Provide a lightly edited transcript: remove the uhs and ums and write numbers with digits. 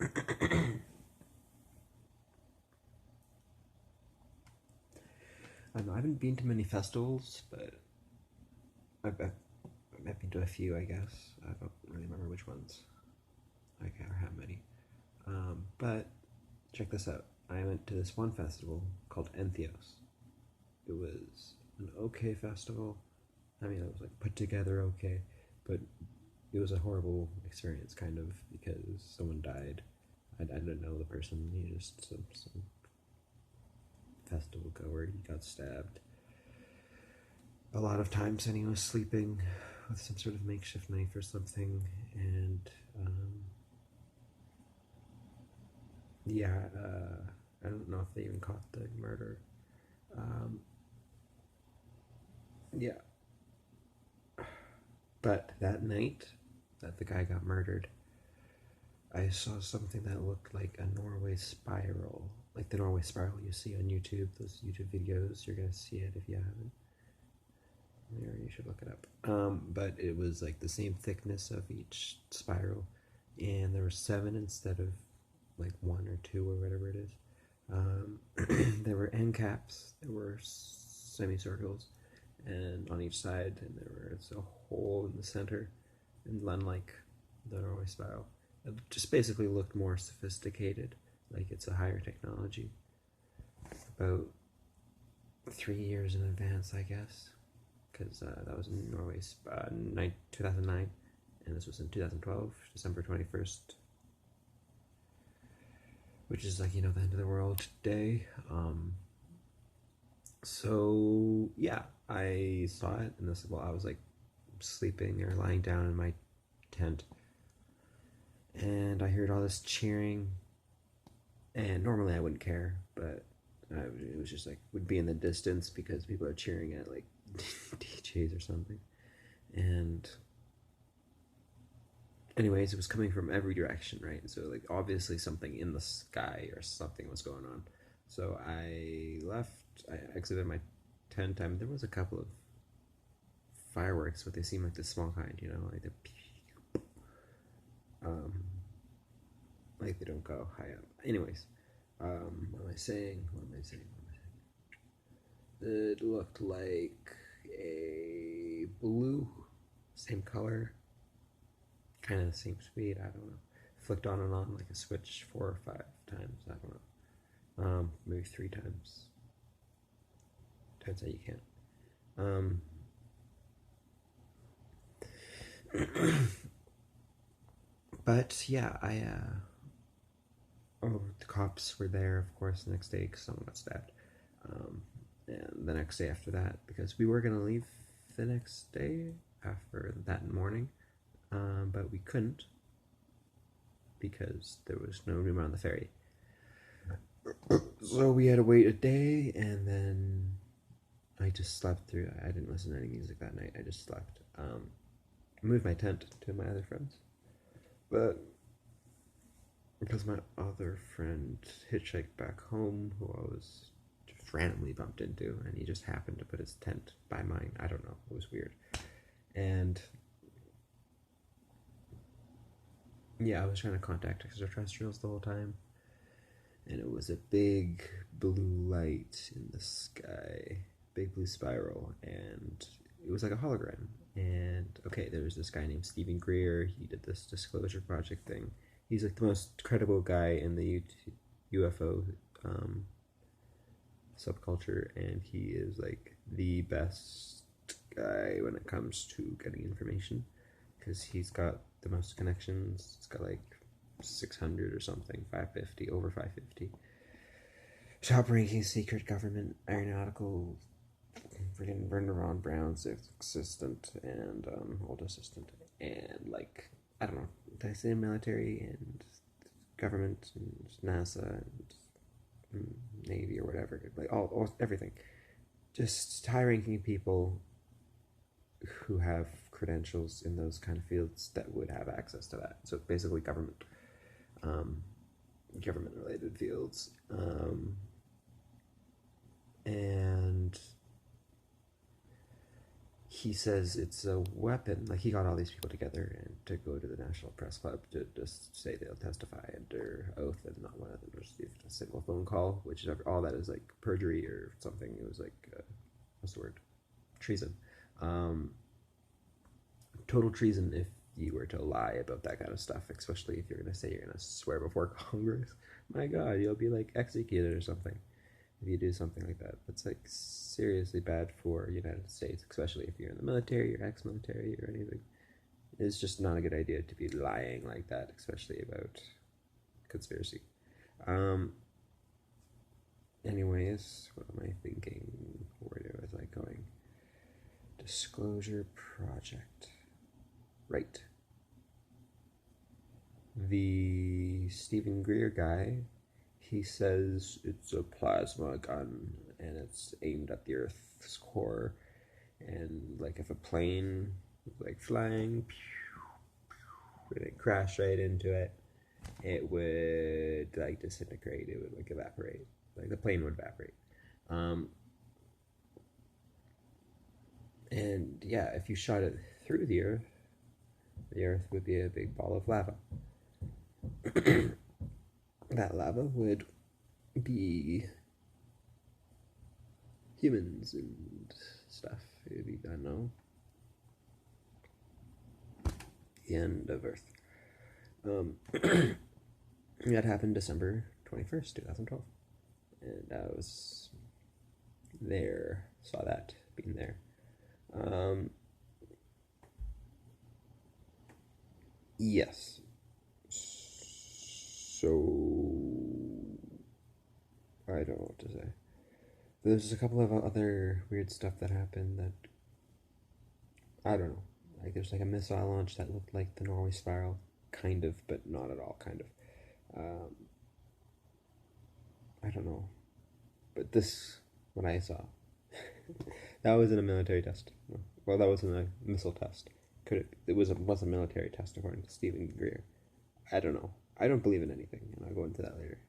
I know I haven't been to many festivals, but I've been to a few, I guess. I don't really remember which ones. I can't have many. But check this out. I went to this one festival called Entheos. It was an okay festival. I mean, it was like put together okay, but it was a horrible experience, kind of, because someone died. I didn't know the person. He just some festival goer. He got stabbed a lot of times, and he was sleeping with some sort of makeshift knife or something. And yeah, I don't know if they even caught the murder. Um, yeah, but that night that the guy got murdered, I saw something that looked like a Norway spiral, like the Norway spiral you see on YouTube. Those YouTube videos, you're gonna see it if you haven't. Or you should look it up. But it was like the same thickness of each spiral, and there were 7 instead of like 1 or 2 or whatever it is. There were end caps. There were semicircles, and on each side, and there was a hole in the center. And unlike the Norway spiral, it just basically looked more sophisticated, like it's a higher technology. About 3 years in advance, I guess, because that was in Norway, 2009, and this was in 2012, December 21st, which is like, the end of the world day. So yeah, I saw it, and this while I was like sleeping or lying down in my tent, and I heard all this cheering, and normally I wouldn't care, but it was just like would be in the distance because people are cheering at like DJs or something. And anyways, it was coming from every direction, right? So like obviously something in the sky or something was going on. So I exited my tent. There was a couple of fireworks, but they seemed like the small kind, like like they don't go high up. Anyways, what am I saying? It looked like a blue, same color, kind of the same speed. I don't know. Flicked on and on like a switch 4 or 5 times. I don't know. Maybe 3 times. Turns out you can't. But yeah, the cops were there, of course, the next day because someone got stabbed. And the next day after that, because we were gonna leave the next day after that morning, but we couldn't because there was no room on the ferry. So we had to wait a day, and then I just slept through. I didn't listen to any music that night. I just slept. I moved my tent to my other friends, but because my other friend hitchhiked back home, who I was just randomly bumped into, and he just happened to put his tent by mine. I don't know. It was weird. And yeah, I was trying to contact extraterrestrials the whole time, and it was a big blue light in the sky, big blue spiral, and it was like a hologram. And okay, there was this guy named Stephen Greer. He did this disclosure project thing. He's like the most credible guy in the UFO subculture, and he is like the best guy when it comes to getting information because he's got the most connections. It's got like 600 or something, 550, over 550. Top ranking secret government aeronautical freaking Werner von Braun's assistant and old assistant, and like, I don't know, did I say military and government and NASA and Navy or whatever, like all everything. Just high ranking people who have credentials in those kind of fields that would have access to that. So basically government related fields. And he says it's a weapon. Like, he got all these people together and to go to the National Press Club to just say they'll testify under oath and not one of them received a single phone call, which all that is like perjury or something. It was like, what's the word? Treason. Total treason if you were to lie about that kind of stuff, especially if you're going to say you're going to swear before Congress. My God, you'll be like executed or something if you do something like that. That's like seriously bad for the United States, especially if you're in the military or ex-military or anything. It's just not a good idea to be lying like that, especially about conspiracy. Anyways, what am I thinking? Where was I going? Disclosure project. Right. The Stephen Greer guy, he says it's a plasma gun and it's aimed at the Earth's core, and like if a plane was like flying and it crashed right into it, it would like disintegrate, it would like evaporate, like the plane would evaporate. And yeah, if you shot it through the Earth would be a big ball of lava. That lava would be humans and stuff. It would be, I don't know, the end of Earth. That happened December 21st, 2012. And I was there, saw that, being there. Yes. So, I don't know what to say. There's a couple of other weird stuff that happened that, I don't know. Like, there's like a missile launch that looked like the Norway Spiral, kind of, but not at all, kind of. I don't know. But this, what I saw, that wasn't a military test. Well, that wasn't a missile test. It was a military test according to Stephen Greer. I don't know. I don't believe in anything, and I'll go into that later.